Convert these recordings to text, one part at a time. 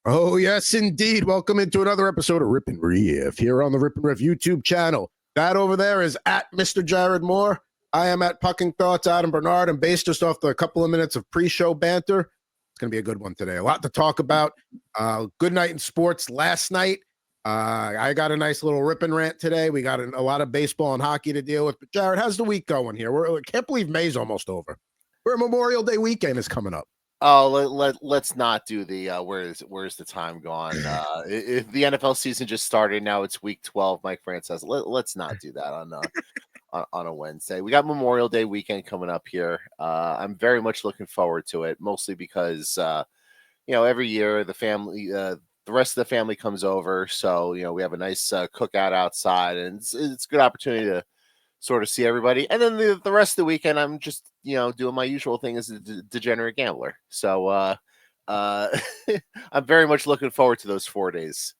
Oh, yes, indeed. Welcome into another episode of Rip N Riff here on the Rip N Riff YouTube channel. That over there is at Mr. Jared Moore. I am at Pucking Thoughts, Adam Bernard, and based just off the couple of minutes of pre-show banter, it's going to be a good one today. A lot to talk about. Good night in sports last night. I got a nice little rip and rant today. We got a lot of baseball and hockey to deal with. But Jared, how's the week going here? I can't believe May's almost over. Memorial Day weekend is coming up. Oh, let's not do the where's the time gone? If the NFL season just started, now it's week 12. Mike France says, let's not do that on a Wednesday. We got Memorial Day weekend coming up here. I'm very much looking forward to it, mostly because every year the rest of the family comes over, so we have a nice cookout outside, and it's a good opportunity to sort of see everybody. And then the rest of the weekend, I'm just, doing my usual thing as a degenerate gambler. So I'm very much looking forward to those 4 days.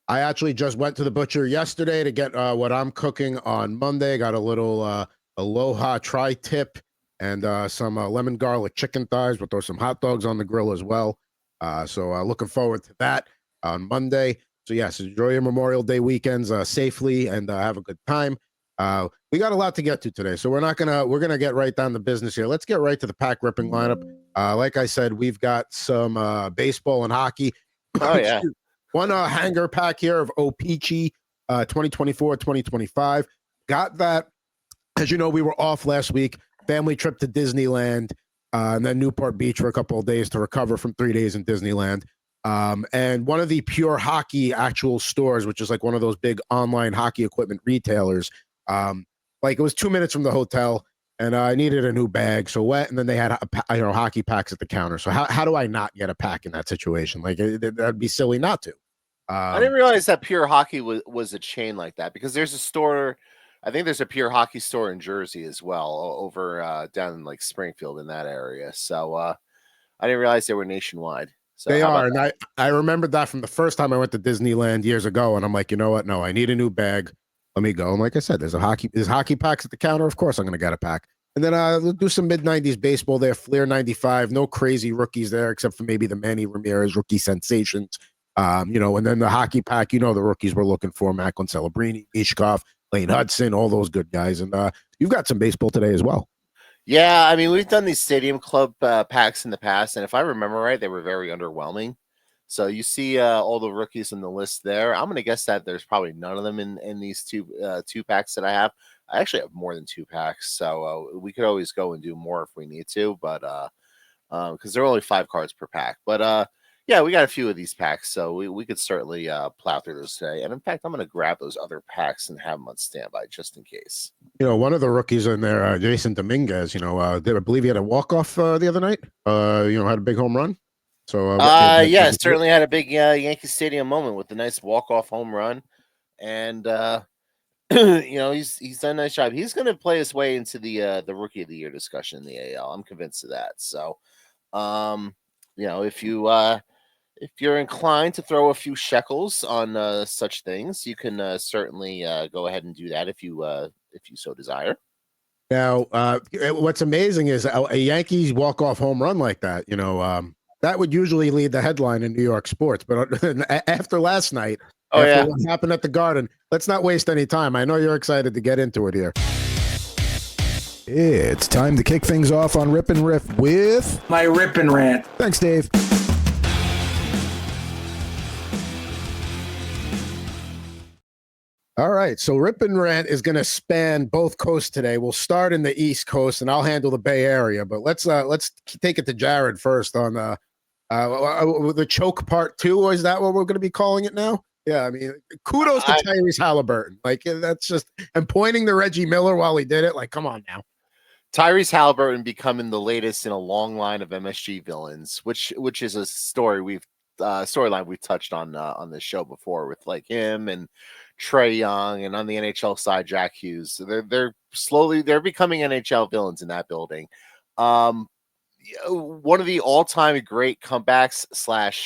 I actually just went to the butcher yesterday to get what I'm cooking on Monday. Got a little Aloha tri-tip and some lemon garlic chicken thighs. We'll throw some hot dogs on the grill as well. So looking forward to that on Monday. So yes, enjoy your Memorial Day weekends safely and have a good time. We got a lot to get to today, so we're gonna get right down to business here. Let's get right to the pack ripping lineup. Like I said, we've got some baseball and hockey. Oh yeah. One hanger pack here of O-Pee-Chee 2024-2025. Got that. As you know, we were off last week. Family trip to Disneyland and then Newport Beach for a couple of days to recover from 3 days in Disneyland. And one of the Pure Hockey actual stores, which is like one of those big online hockey equipment retailers, like it was 2 minutes from the hotel, and I needed a new bag, so went, and then they had hockey packs at the counter. So how do I not get a pack in that situation? Like that'd be silly not to. I didn't realize that Pure Hockey was a chain like that, because there's a store. I think there's a Pure Hockey store in Jersey as well, over down in like Springfield in that area. So I didn't realize they were nationwide. So they are, and I remembered that from the first time I went to Disneyland years ago, and I'm like, you know what? No, I need a new bag. Let me go. And like I said, there's hockey packs at the counter. Of course, I'm going to get a pack. And then we'll do some mid-90s baseball there. Fleer 95. No crazy rookies there, except for maybe the Manny Ramirez rookie sensations. And then the hockey pack, the rookies we're looking for: Macklin Celebrini, Ishkov, Lane Hudson, all those good guys. And you've got some baseball today as well. Yeah, I mean, we've done these Stadium Club packs in the past, and if I remember right, they were very underwhelming. So you see all the rookies in the list there. I'm going to guess that there's probably none of them in these two packs that I have. I actually have more than 2 packs, so we could always go and do more if we need to, but because there are only 5 cards per pack. But yeah, we got a few of these packs, so we could certainly plow through those today. And in fact, I'm going to grab those other packs and have them on standby just in case. One of the rookies in there, Jason Dominguez, I believe he had a walk-off the other night, had a big home run. So yeah, certainly had a big Yankee Stadium moment with a nice walk-off home run, and he's done a nice job. He's going to play his way into the Rookie of the Year discussion in the AL. I'm convinced of that. So, if you're inclined to throw a few shekels on such things, you can certainly go ahead and do that if you so desire. Now, what's amazing is a Yankees walk-off home run like that. That would usually lead the headline in New York sports, but after last night, what happened at the Garden, let's not waste any time. I know you're excited to get into it here. It's time to kick things off on Rip and Riff with my Rip and Rant. Thanks, Dave. All right, so Rip and Rant is going to span both coasts today. We'll start in the East Coast, and I'll handle the Bay Area. But let's take it to Jared first on the choke part 2. Or is that what we're going to be calling it now? Yeah, I mean, kudos to Tyrese Halliburton. Like, that's just, and pointing to Reggie Miller while he did it. Like, come on now. Tyrese Halliburton becoming the latest in a long line of MSG villains, which is a storyline we've touched on this show before, with like him and Trae Young, and on the NHL side, Jack Hughes. They're becoming NHL villains in that building. One of the all-time great comebacks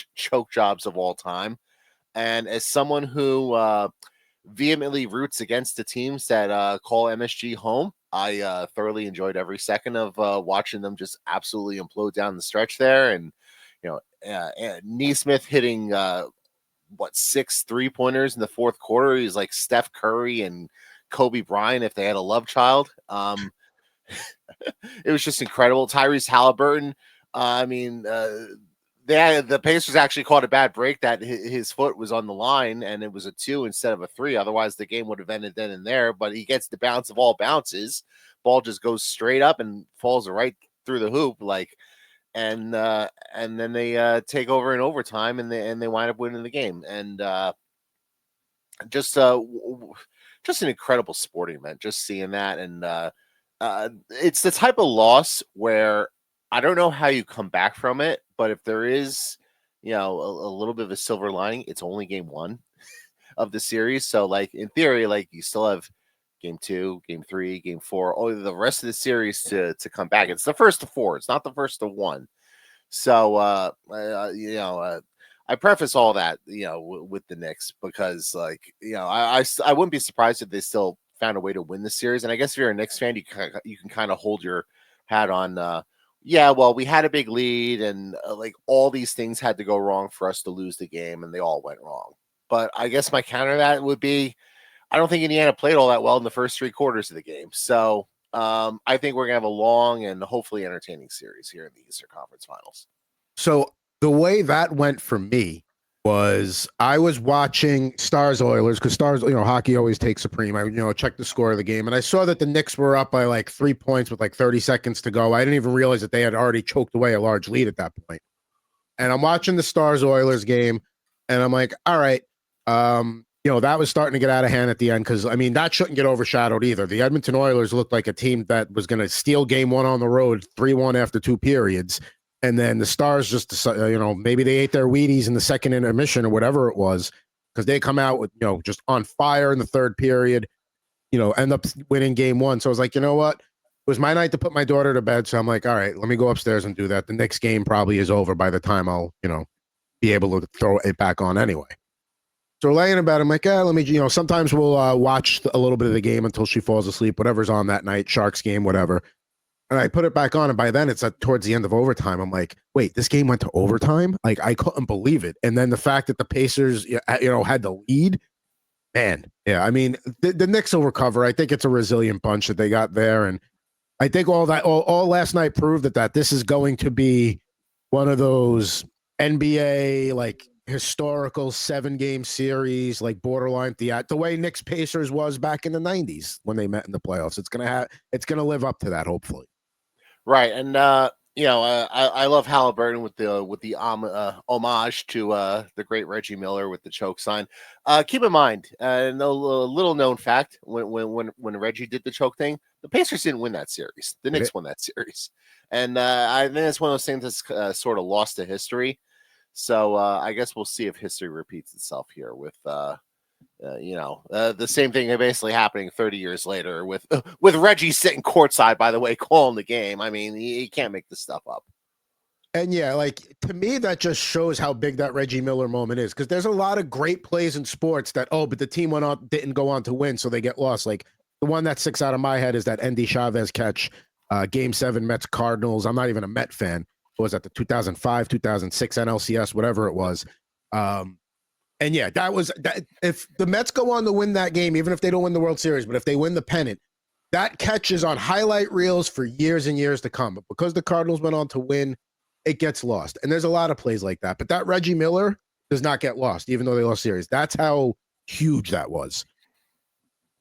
/ choke jobs of all time. And as someone who vehemently roots against the teams that call MSG home, I thoroughly enjoyed every second of watching them just absolutely implode down the stretch there. And Neesmith hitting 6 3-pointers in the fourth quarter. He's like Steph Curry and Kobe Bryant if they had a love child. It was just incredible. Tyrese Halliburton. The Pacers actually caught a bad break that his foot was on the line and it was a 2 instead of a 3. Otherwise, the game would have ended then and there. But he gets the bounce of all bounces. Ball just goes straight up and falls right through the hoop. And then they take over in overtime and they wind up winning the game. And just an incredible sporting event. Just seeing that, and it's the type of loss where I don't know how you come back from it, but if there is, a little bit of a silver lining, it's only game 1 of the series. So, in theory, you still have game 2, game 3, game 4, the rest of the series to come back. It's the first to 4. It's not the first to 1. So, I preface all that, with the Knicks because, I wouldn't be surprised if they still found a way to win the series. And I guess if you're a Knicks fan, you can kind of hold your hat on. We had a big lead and all these things had to go wrong for us to lose the game, and they all went wrong. But I guess my counter to that would be, I don't think Indiana played all that well in the first 3 quarters of the game. So I think we're going to have a long and hopefully entertaining series here in the Eastern Conference Finals. So the way that went for me was I was watching Stars Oilers because Stars, hockey always takes supreme. I, checked the score of the game and I saw that the Knicks were up by 3 points with 30 seconds to go. I didn't even realize that they had already choked away a large lead at that point. And I'm watching the Stars Oilers game and I'm like, all right, that was starting to get out of hand at the end because, that shouldn't get overshadowed either. The Edmonton Oilers looked like a team that was going to steal game 1 on the road, 3-1 after 2 periods. And then the Stars just, maybe they ate their Wheaties in the second intermission or whatever it was because they come out with, just on fire in the third period, end up winning game 1. So I was like, you know what? It was my night to put my daughter to bed. So I'm like, all right, let me go upstairs and do that. The next game probably is over by the time I'll, be able to throw it back on anyway. So we're laying in bed. I'm like, let me, sometimes we'll watch a little bit of the game until she falls asleep, whatever's on that night, Sharks game, whatever. And I put it back on, and by then it's towards the end of overtime. I'm like, wait, this game went to overtime? I couldn't believe it. And then the fact that the Pacers, had the lead, man. Yeah, the Knicks will recover. I think it's a resilient bunch that they got there. And I think all last night proved that this is going to be one of those NBA, historical 7-game series, borderline the way Knicks Pacers was back in the 90s when they met in the playoffs. It's going to live up to that, hopefully. Right, and I love Halliburton with the homage to the great Reggie Miller with the choke sign. Keep in mind, a little known fact: when Reggie did the choke thing, the Pacers didn't win that series. The Knicks won that series, and I think it's one of those things that's sort of lost to history. So I guess we'll see if history repeats itself here with. The same thing basically happening 30 years later with Reggie sitting courtside, by the way, calling the game. He can't make this stuff up. And to me, that just shows how big that Reggie Miller moment is. Cause there's a lot of great plays in sports that, but the team didn't go on to win. So they get lost. The one that sticks out of my head is that Andy Chavez catch, game 7 Mets Cardinals. I'm not even a Met fan. What was that, the 2005, 2006 NLCS, whatever it was. And yeah, that was that. If the Mets go on to win that game, even if they don't win the World Series, but if they win the pennant, that catch is on highlight reels for years and years to come. But because the Cardinals went on to win, it gets lost. And there's a lot of plays like that. But that Reggie Miller does not get lost, even though they lost series. That's how huge that was.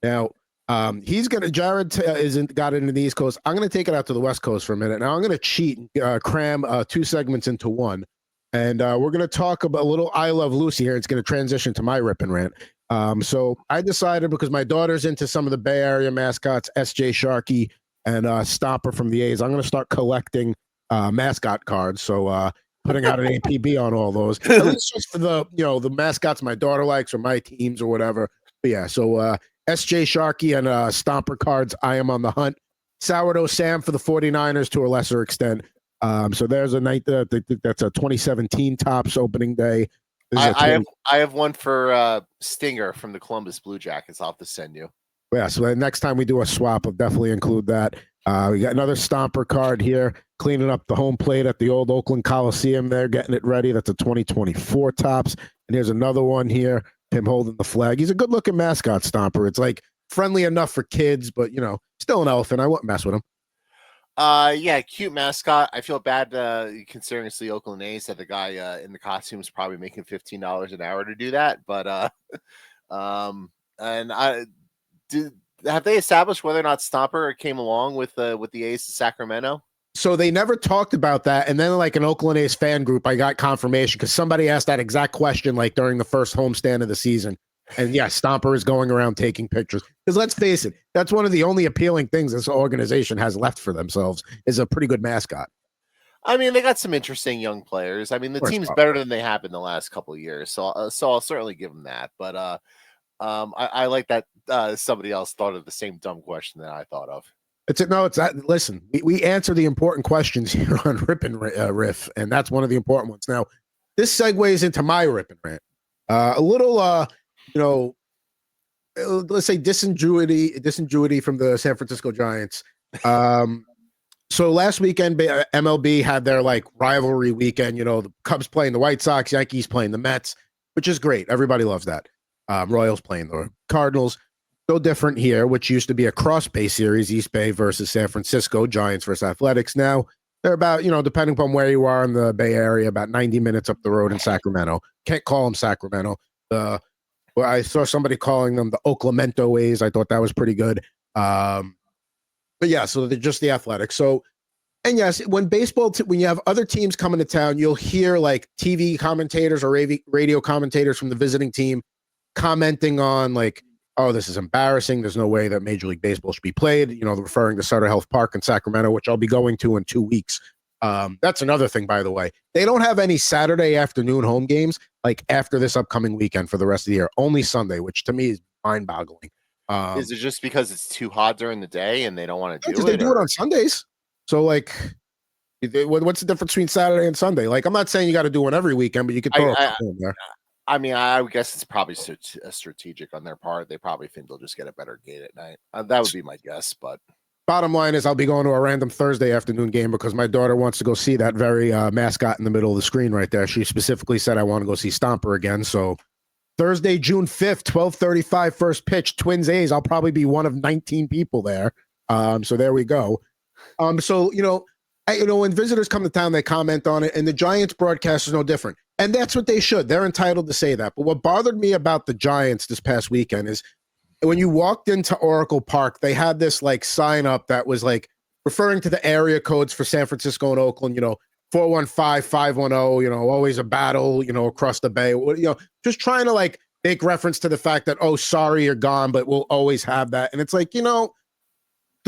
Now, Jared isn't got into the East Coast. I'm going to take it out to the West Coast for a minute. Now I'm going to cheat and cram 2 segments into one. And we're going to talk about a little I Love Lucy here. It's going to transition to my rip and rant. So I decided, because my daughter's into some of the Bay Area mascots, S.J. Sharkey and Stomper from the A's, I'm going to start collecting mascot cards. So putting out an APB on all those. At least just for the mascots my daughter likes or my teams or whatever. But yeah, so S.J. Sharkey and Stomper cards, I am on the hunt. Sourdough Sam for the 49ers to a lesser extent. So there's a night that's a 2017 Topps opening day. I have one for Stinger from the Columbus Blue Jackets. I'll have to send you. Yeah, so the next time we do a swap, I'll definitely include that. We got another Stomper card here, cleaning up the home plate at the old Oakland Coliseum there, getting it ready. That's a 2024 Topps. And here's another one here, him holding the flag. He's a good-looking mascot, Stomper. It's like friendly enough for kids, but, still an elephant. I wouldn't mess with him. Yeah, cute mascot. I feel bad considering it's the Oakland A's that the guy in the costume is probably making $15 an hour to do that. But have they established whether or not Stomper came along with the A's to Sacramento? So they never talked about that. And then like an Oakland A's fan group, I got confirmation because somebody asked that exact question like during the first homestand of the season. And yeah, Stomper is going around taking pictures. Because let's face it, that's one of the only appealing things this organization has left for themselves is a pretty good mascot. I mean, they got some interesting young players. I mean, the team's better than they have in the last couple of years. So I'll certainly give them that. But I like that somebody else thought of the same dumb question that I thought of. Listen, we answer the important questions here on Rip and Riff, and that's one of the important ones. Now, this segues into my Rip and Rant. A little, let's say disingenuity from the San Francisco Giants. So last weekend, MLB had their like rivalry weekend. The Cubs playing the White Sox, Yankees playing the Mets, which is great. Everybody loves that. Royals playing the Cardinals. So different here, which used to be a cross Bay series, East Bay versus San Francisco, Giants versus Athletics. Now they're about, depending upon where you are in the Bay Area, about 90 minutes up the road in Sacramento. Can't call them Sacramento. I saw somebody calling them the Oaklamento A's. I thought that was pretty good. But yeah, so they're just the Athletics. So, and yes, when when you have other teams coming to town, you'll hear like TV commentators or radio commentators from the visiting team commenting on like, oh, this is embarrassing. There's no way that Major League Baseball should be played, referring to Sutter Health Park in Sacramento, which I'll be going to in 2 weeks. That's another thing, by the way. They don't have any Saturday afternoon home games like after this upcoming weekend for the rest of the year. Only Sunday, which to me is mind-boggling. Is it just because it's too hot during the day and they don't want to do it? They do it on Sundays. So, like, what's the difference between Saturday and Sunday? Like, I'm not saying you got to do one every weekend, but you could throw it in there. I mean, I would guess it's probably strategic on their part. They probably think they'll just get a better gate at night. That would be my guess. But bottom line is I'll be going to a random Thursday afternoon game because my daughter wants to go see that very mascot in the middle of the screen right there. She specifically said, I want to go see Stomper again. So Thursday, June 5th, 12:35 first pitch, Twins A's. I'll probably be one of 19 people there. So there we go. So, when visitors come to town, they comment on it, and the Giants broadcast is no different. And that's what they should. They're entitled to say that. But what bothered me about the Giants this past weekend is when you walked into Oracle Park, they had this like sign up that was like referring to the area codes for San Francisco and Oakland, 415, 510, always a battle, across the bay, just trying to like make reference to the fact that, oh, sorry, you're gone, but we'll always have that. And it's like, the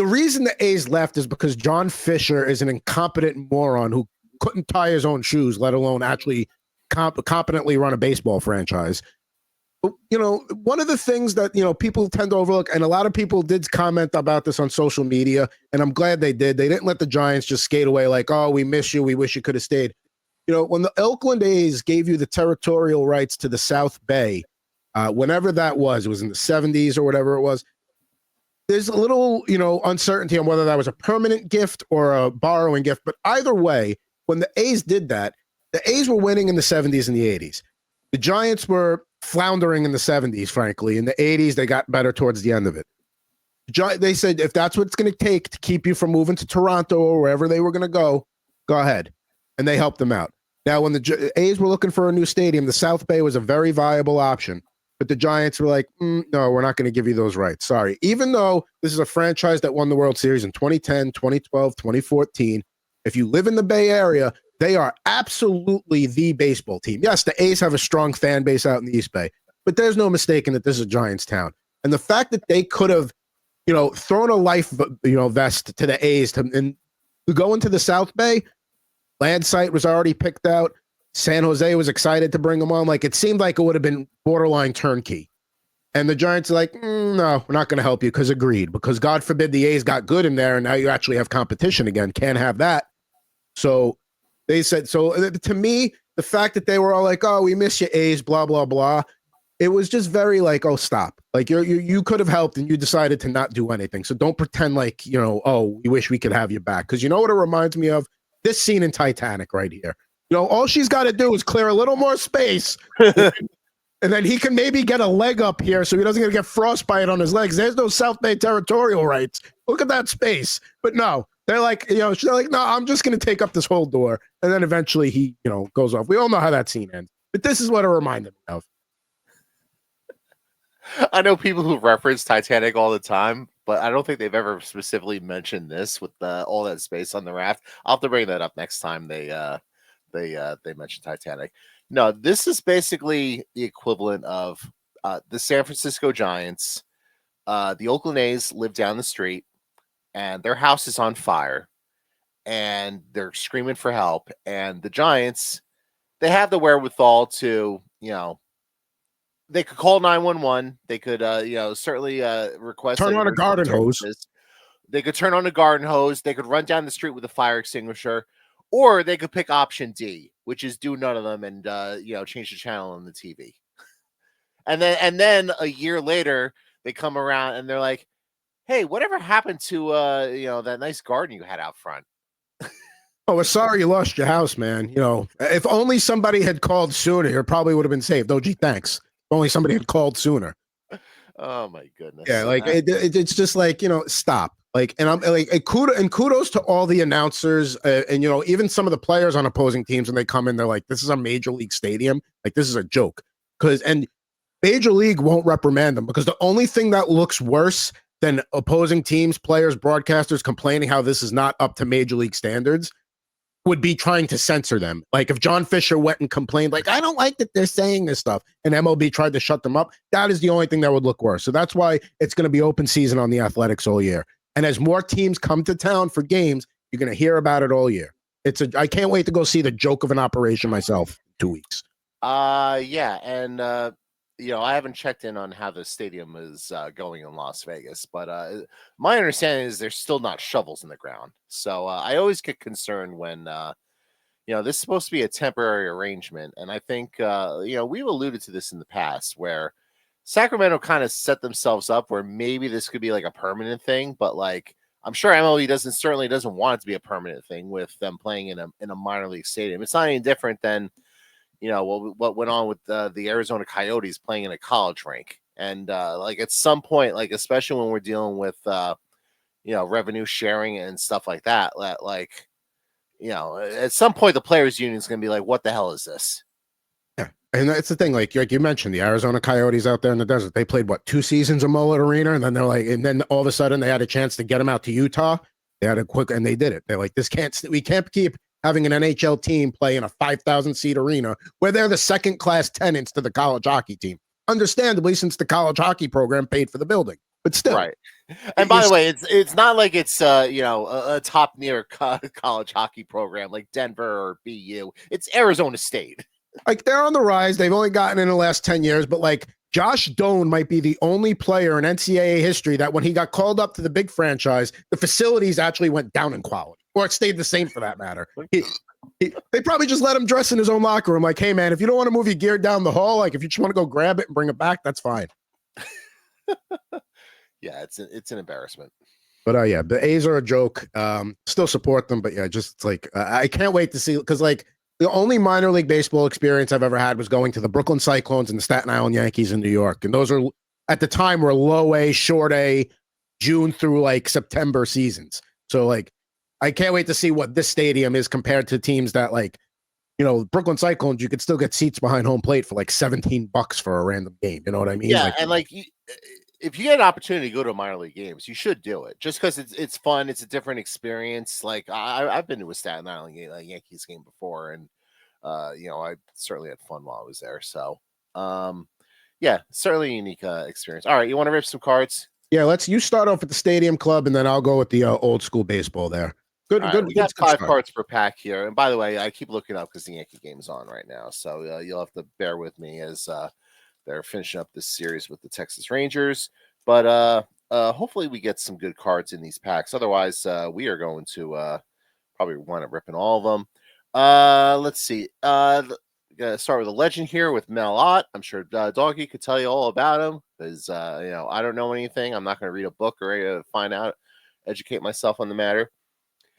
reason the A's left is because John Fisher is an incompetent moron who couldn't tie his own shoes, let alone actually competently run a baseball franchise. One of the things that, people tend to overlook, and a lot of people did comment about this on social media, and I'm glad they did. They didn't let the Giants just skate away like, oh, we miss you. We wish you could have stayed. When the Oakland A's gave you the territorial rights to the South Bay, whenever that was, it was in the 70s or whatever it was, there's a little, uncertainty on whether that was a permanent gift or a borrowing gift. But either way, when the A's did that, the A's were winning in the 70s and the 80s. The Giants were floundering in the 70s, frankly. In the 80s, they got better towards the end of it. They said, if that's what it's going to take to keep you from moving to Toronto or wherever they were going to go ahead. And they helped them out. Now, when the A's were looking for a new stadium, the South Bay was a very viable option. But the Giants were like, no, we're not going to give you those rights. Sorry. Even though this is a franchise that won the World Series in 2010, 2012, 2014, if you live in the Bay Area, they are absolutely the baseball team. Yes, the A's have a strong fan base out in the East Bay, but there's no mistaking that this is a Giants town. And the fact that they could have, thrown a life, vest to the A's and to go into the South Bay, land site was already picked out. San Jose was excited to bring them on. Like, it seemed like it would have been borderline turnkey. And the Giants are like, no, we're not going to help you because agreed. Because God forbid the A's got good in there and now you actually have competition again. Can't have that. So they said, to me, the fact that they were all like, oh, we miss you, A's, blah, blah, blah. it was just very like, oh, stop. Like you could have helped and you decided to not do anything. So don't pretend like, oh, we wish we could have you back. Because you know what it reminds me of? This scene in Titanic right here. All she's got to do is clear a little more space. And then he can maybe get a leg up here so he doesn't get frostbite on his legs. There's no South Bay territorial rights. Look at that space. But no, they're like, they're like, no, I'm just going to take up this whole door. And then eventually he, goes off. We all know how that scene ends. But this is what it reminded me of. I know people who reference Titanic all the time, but I don't think they've ever specifically mentioned this with all that space on the raft. I'll have to bring that up next time they mention Titanic. No, this is basically the equivalent of the San Francisco Giants. The Oakland A's live down the street, and their house is on fire, and they're screaming for help. And the Giants, they have the wherewithal to, they could call 911. They could, certainly request turn on a garden hose. They could turn on a garden hose. They could run down the street with a fire extinguisher, or they could pick option D, which is do none of them and change the channel on the TV. And then a year later, they come around and they're like, "Hey, whatever happened to that nice garden you had out front?" Oh, we're sorry you lost your house, man. If only somebody had called sooner, it probably would have been saved. Oh, gee, thanks. If only somebody had called sooner. Oh my goodness. Yeah, like it's just like, stop. Like, and I'm like, kudos to all the announcers and even some of the players on opposing teams when they come in, they're like, this is a major league stadium. Like, this is a joke. And Major League won't reprimand them because the only thing that looks worse than opposing teams, players, broadcasters complaining how this is not up to Major League standards would be trying to censor them. Like if John Fisher went and complained, like, I don't like that they're saying this stuff, and MLB tried to shut them up, that is the only thing that would look worse. So that's why it's going to be open season on the Athletics all year. And as more teams come to town for games, you're going to hear about it all year. I can't wait to go see the joke of an operation myself in 2 weeks. Yeah. And, I haven't checked in on how the stadium is going in Las Vegas, but my understanding is there's still not shovels in the ground. So I always get concerned when, this is supposed to be a temporary arrangement. And I think, we've alluded to this in the past where Sacramento kind of set themselves up where maybe this could be like a permanent thing, but like, I'm sure MLB certainly doesn't want it to be a permanent thing with them playing in a minor league stadium. It's not any different than, what went on with the Arizona Coyotes playing in a college rink. And like at some point, like especially when we're dealing with revenue sharing and stuff like that, like at some point the players union is going to be like, what the hell is this? Yeah, and that's the thing. Like you mentioned, the Arizona Coyotes out there in the desert, they played 2 seasons of Mullet Arena, and then they're like, and then all of a sudden they had a chance to get them out to Utah. They had and they did it. They're like, we can't keep having an NHL team play in a 5,000 seat arena where they're the second class tenants to the college hockey team. Understandably, since the college hockey program paid for the building, but still. Right. And by the way, it's not like it's a top near college hockey program like Denver or BU. It's Arizona State. Like they're on the rise. They've only gotten in the last 10 years, but like Josh Doan might be the only player in NCAA history that when he got called up to the big franchise, the facilities actually went down in quality, or it stayed the same for that matter. They probably just let him dress in his own locker room. Like, hey man, if you don't want to move your gear down the hall, like if you just want to go grab it and bring it back, that's fine. Yeah, it's an embarrassment. But yeah, the A's are a joke. Still support them, but yeah, just like I can't wait to see, because like the only minor league baseball experience I've ever had was going to the Brooklyn Cyclones and the Staten Island Yankees in New York, and those are at the time were low A, short A, June through like September seasons. So like, I can't wait to see what this stadium is compared to teams that like, Brooklyn Cyclones, you could still get seats behind home plate for like $17 for a random game. You know what I mean? Yeah, and like if you get an opportunity to go to minor league games, you should do it just because it's fun. It's a different experience. Like I've been to a Staten Island Yankees game before, and I certainly had fun while I was there. So yeah, certainly a unique experience. All right, you want to rip some cards? Yeah, you start off with the Stadium Club, and then I'll go with the old school baseball there. Good. We got 5 cards per pack here. And by the way, I keep looking up because the Yankee game's on right now, so you'll have to bear with me as they're finishing up this series with the Texas Rangers. But hopefully we get some good cards in these packs. Otherwise, we are going to probably wind up ripping all of them. Let's see. gonna start with a legend here with Mel Ott. I'm sure Doggy could tell you all about him because I don't know anything. I'm not gonna read a book or find out, educate myself on the matter.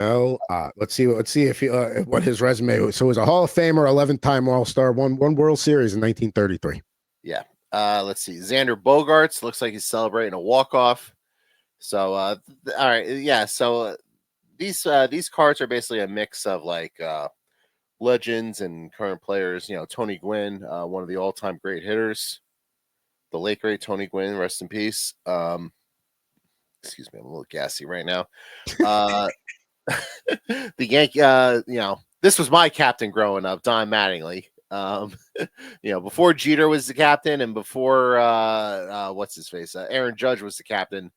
Let's see. Let's see if he, what his resume was. So he was a Hall of Famer, 11-time All-Star, one World Series in 1933. Yeah. Let's see. Xander Bogaerts looks like he's celebrating a walk-off. So, all right, yeah. So these cards are basically a mix of like legends and current players. Tony Gwynn, one of the all-time great hitters, the late great Tony Gwynn, rest in peace. Excuse me, I'm a little gassy right now. The Yankee, this was my captain growing up, Don Mattingly. Before Jeter was the captain and before what's his face, Aaron Judge was the captain.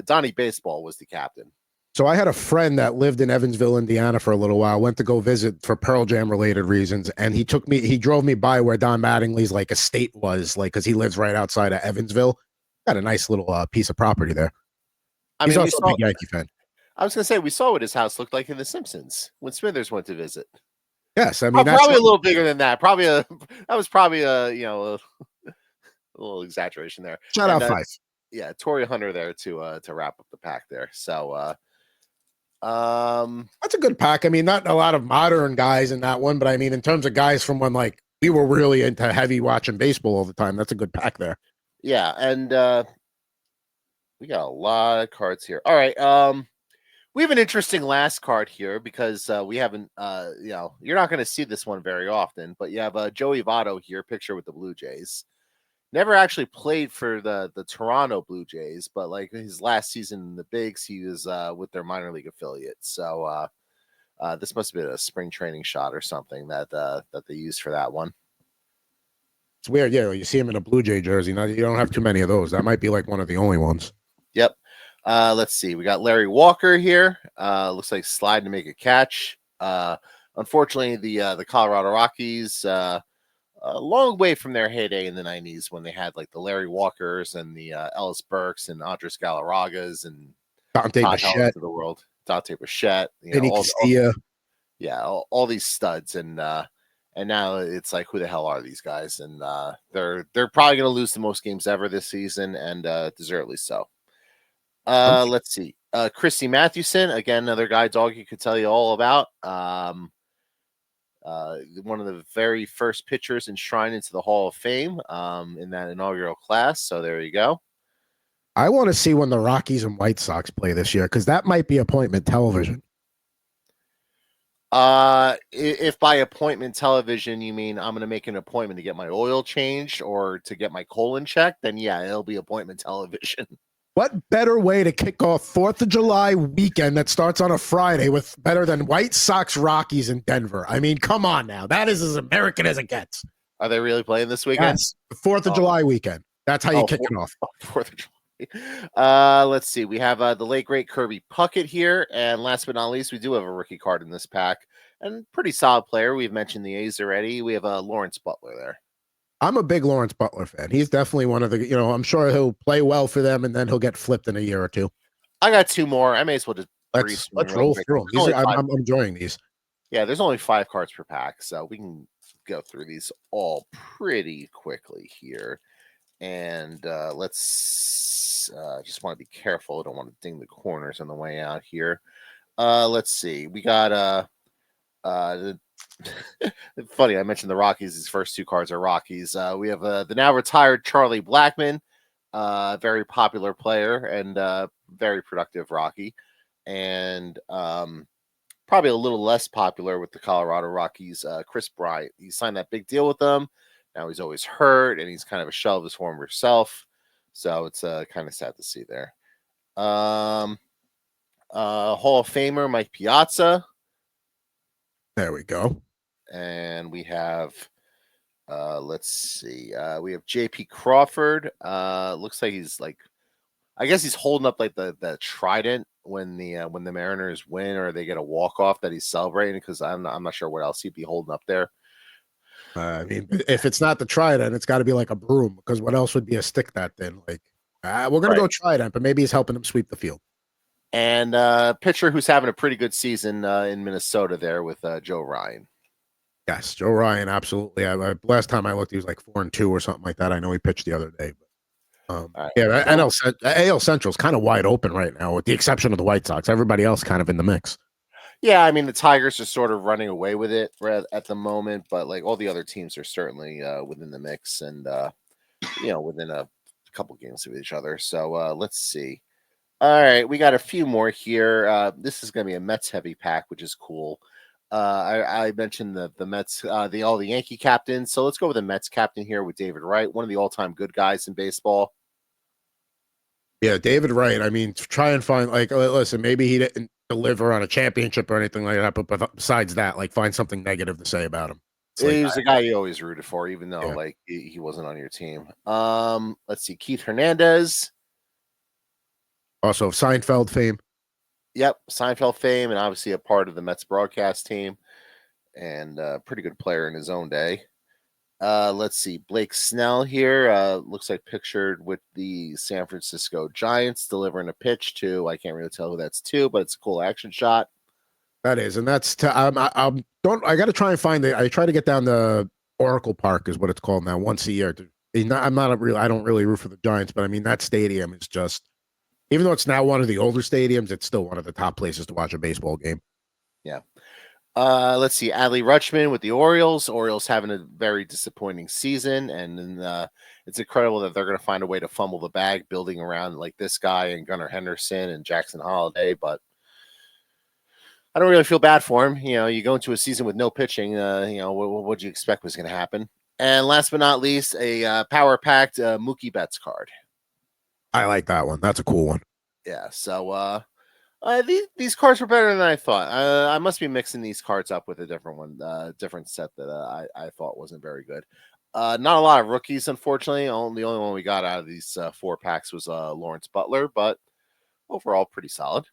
Donnie Baseball was the captain. So I had a friend that lived in Evansville, Indiana for a little while, went to go visit for Pearl Jam related reasons. And he drove me by where Don Mattingly's like estate was, like, cause he lives right outside of Evansville. Got a nice little piece of property there. He's also a big Yankee fan. I was going to say, we saw what his house looked like in The Simpsons when Smithers went to visit. Yes. I mean, probably a little bigger than that. That was probably a little exaggeration there. Shout out Fife. Yeah, Torrey Hunter there to wrap up the pack there. So that's a good pack. I mean, not a lot of modern guys in that one, but I mean, in terms of guys from when like we were really into heavy watching baseball all the time, that's a good pack there. Yeah, and we got a lot of cards here. All right, we have an interesting last card here because we haven't, you're not going to see this one very often, but you have Joey Votto here, picture with the Blue Jays. Never actually played for the Toronto Blue Jays, but like his last season in the bigs, he was with their minor league affiliate. So this must have been a spring training shot or something that they used for that one. It's weird, yeah. You see him in a Blue Jay jersey. Now you don't have too many of those. That might be like one of the only ones. Yep. Let's see. We got Larry Walker here. Looks like sliding to make a catch. Unfortunately, the Colorado Rockies. A long way from their heyday in the 90s when they had like the Larry Walkers and the Ellis Burks and Andres Galarragas and Dante Bichette of the world. Dante Bichette. All these studs. And now it's like, who the hell are these guys? And they're probably going to lose the most games ever this season, and deservedly so. Let's see. Christy Mathewson, again, another guy Doggy could tell you all about. One of the very first pitchers enshrined into the Hall of Fame in that inaugural class. So there you go. I want to see when the Rockies and White Sox play this year, because that might be appointment television. If by appointment television you mean I'm going to make an appointment to get my oil changed or to get my colon checked, then yeah, it'll be appointment television. What better way to kick off 4th of July weekend that starts on a Friday with better than White Sox Rockies in Denver? I mean, come on now. That is as American as it gets. Are they really playing this weekend? Yes, the 4th of July weekend. That's how you kick it off. 4th of July. Let's see. We have the late, great Kirby Puckett here. And last but not least, we do have a rookie card in this pack. And pretty solid player. We've mentioned the A's already. We have Lawrence Butler there. I'm a big Lawrence Butler fan. He's definitely one of the, I'm sure he'll play well for them and then he'll get flipped in a year or two. I got two more. I may as well just let's roll through them. I'm enjoying these. Yeah, there's only 5 cards per pack, so we can go through these all pretty quickly here. And let's just want to be careful. I don't want to ding the corners on the way out here. Let's see. We got funny, I mentioned the Rockies. These first 2 cards are Rockies. We have the now retired Charlie Blackmon, very popular player and very productive Rocky, and probably a little less popular with the Colorado Rockies. Chris Bryant, he signed that big deal with them. Now he's always hurt, and he's kind of a shell of his former self. So it's kind of sad to see there. Hall of Famer Mike Piazza. There we go. And we have, let's see, we have JP Crawford. Looks like he's like, I guess he's holding up like the trident when the Mariners win or they get a walk off that he's celebrating, because I'm not sure what else he'd be holding up there. I mean, if it's not the trident, it's got to be like a broom, because what else would be a stick that thin? Like, we're gonna go trident, but maybe he's helping him sweep the field. And pitcher who's having a pretty good season in Minnesota there with Joe Ryan. Yes, Joe Ryan, absolutely. Last time I looked, he was like 4-2 or something like that. I know he pitched the other day. But, All right. yeah, So AL Central is kind of wide open right now, with the exception of the White Sox. Everybody else kind of in the mix. yeah, I mean the Tigers are sort of running away with it at the moment, but like all the other teams are certainly within the mix and within a couple games of each other. So let's see. All right, we got a few more here. This is going to be a Mets heavy pack, which is cool. I mentioned the Mets, all the Yankee captains. So let's go with the Mets captain here with David Wright, one of the all-time good guys in baseball. Yeah, David Wright. I mean, to try and find listen, maybe he didn't deliver on a championship or anything like that, but besides that, like find something negative to say about him. It's like, He was the guy you always rooted for, even though yeah. like he wasn't on your team. Let's see, Keith Hernandez. Also, Seinfeld fame. Yep, Seinfeld fame, and obviously a part of the Mets broadcast team, and pretty good player in his own day. Let's see, Blake Snell here. Looks like pictured with the San Francisco Giants delivering a pitch to. I can't really tell who that's to, but it's a cool action shot. That is, and that's I got to try and find it. I try to get down to Oracle Park is what it's called now, once a year. I'm not a real. I don't really root for the Giants, but I mean that stadium is just. Even though it's now one of the older stadiums, it's still one of the top places to watch a baseball game. Yeah. Let's see, Adley Rutschman with the Orioles. Orioles having a very disappointing season, and then it's incredible that they're going to find a way to fumble the bag, building around like this guy and Gunnar Henderson and Jackson Holiday. But I don't really feel bad for him. You go into a season with no pitching. What do you expect was going to happen? And last but not least, a power-packed Mookie Betts card. I like that one. That's a cool one. Yeah. So these cards were better than I thought. I must be mixing these cards up with a different one, different set that I thought wasn't very good. Not a lot of rookies, unfortunately. The only one we got out of these 4 packs was Lawrence Butler, but overall pretty solid.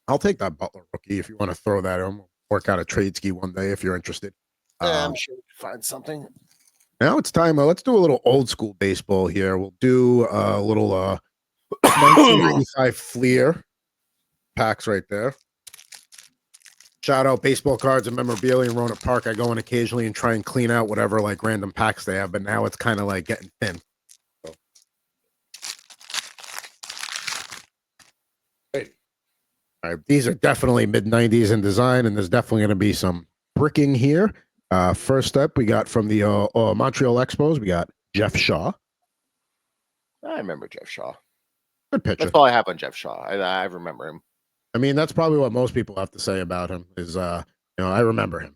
I'll take that Butler rookie if you want to throw that in. Work out a trade ski one day if you're interested. I'm sure we can find something. Now it's time. Let's do a little old school baseball here. We'll do a little 1995 Fleer packs right there. Shout out baseball cards and memorabilia in Roanoke Park. I go in occasionally and try and clean out whatever like random packs they have, but now it's kind of like getting thin. So. Hey. All right, these are definitely mid-90s in design, and there's definitely going to be some bricking here. First up, we got from the Montreal Expos, we got Jeff Shaw. I remember Jeff Shaw. Good pitcher. That's all I have on Jeff Shaw. I remember him. I mean, that's probably what most people have to say about him is, I remember him.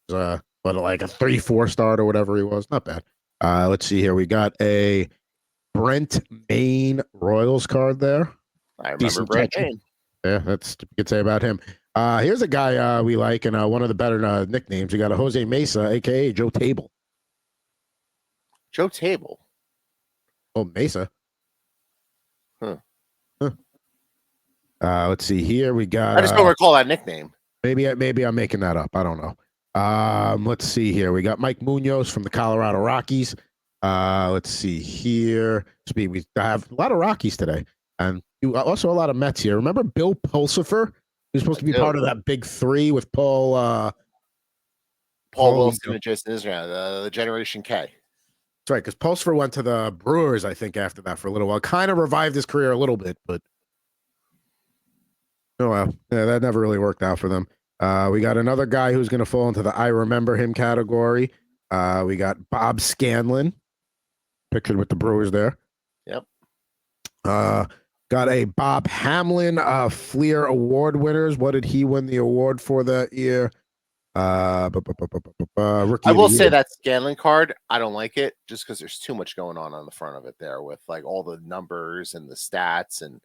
But like a 3-4 start or whatever he was. Not bad. Let's see here. We got a Brent Maine Royals card there. I remember Brent Maine. Yeah, that's what you could say about him. Here's a guy we like, and one of the better nicknames. We got a Jose Mesa, a.k.a. Joe Table. Joe Table? Oh, Mesa. Huh. Let's see here. We got. I just don't recall that nickname. Maybe I'm making that up. I don't know. Let's see here. We got Mike Munoz from the Colorado Rockies. Let's see here. We have a lot of Rockies today, and also a lot of Mets here. Remember Bill Pulsifer? He was supposed to be part of that big 3 with Paul Wilson and Jason Israel, the Generation K. That's right, because Pulsifer went to the Brewers, I think, after that for a little while. Kind of revived his career a little bit, but oh well, yeah, that never really worked out for them. We got another guy who's going to fall into the I remember him category. We got Bob Scanlon, pictured with the Brewers there. Yep. Got a Bob Hamlin Fleer Award winners. What did he win the award for that year? I will say that Scanlon card, I don't like it just because there's too much going on the front of it there with like all the numbers and the stats and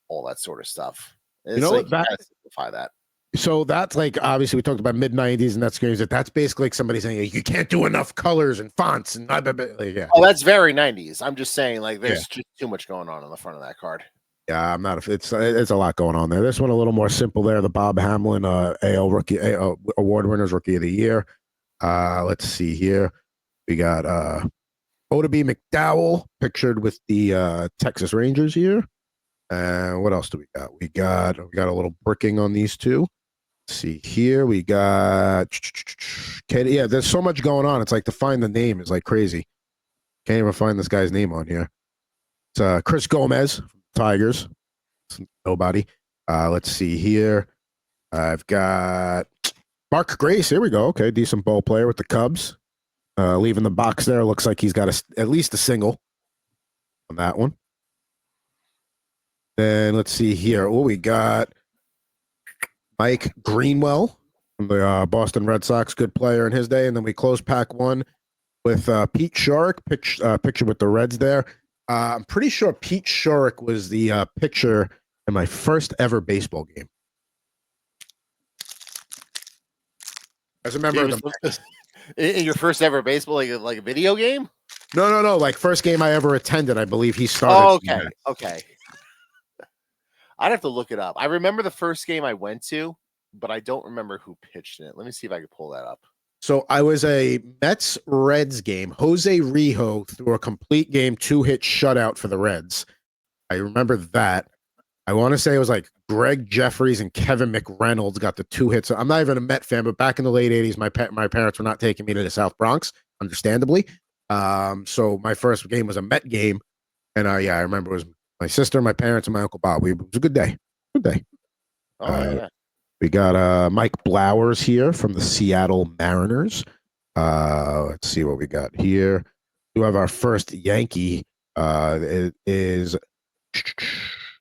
all that sort of stuff. It's you gotta simplify that. So that's like obviously we talked about mid-90s and that's basically like somebody saying you can't do enough colors and fonts and yeah. Oh, that's very 90s. I'm just saying like there's just too much going on the front of that card. Yeah, I'm not. It's a lot going on there. This one a little more simple there. The Bob Hamlin AL Rookie Award winners, Rookie of the Year. Let's see here. We got O-Pee-Chee McDowell pictured with the Texas Rangers here. What else do we got? We got a little bricking on these two. see here. We got yeah, there's so much going on. It's like to find the name is like crazy. Can't even find this guy's name on here. It's Chris Gomez, Tigers. It's nobody. Let's see here. I've got Mark Grace. Here we go. Okay, decent ball player with the Cubs. Leaving the box there. Looks like he's got at least a single on that one. Then let's see here. Oh, we got Mike Greenwell from the Boston Red Sox, good player in his day. And then we close pack one with Pete Shorrock, picture with the Reds there. I'm pretty sure Pete Shorrock was the pitcher in my first ever baseball game. As a member of the in your first ever baseball, like a video game? No. Like first game I ever attended, I believe he started. Oh, okay. I'd have to look it up. I remember the first game I went to, but I don't remember who pitched in it. Let me see if I can pull that up. So I was a Mets-Reds game. Jose Rijo threw a complete game 2-hit shutout for the Reds. I remember that. I want to say it was like Greg Jeffries and Kevin McReynolds got the 2 hits. I'm not even a Met fan, but back in the late 80s, my parents were not taking me to the South Bronx, understandably. So my first game was a Met game. And I remember it was my sister, my parents, and my Uncle Bob. It was a good day. Good day. Yeah. We got Mike Blowers here from the Seattle Mariners. Let's see what we got here. We have our first Yankee. It is,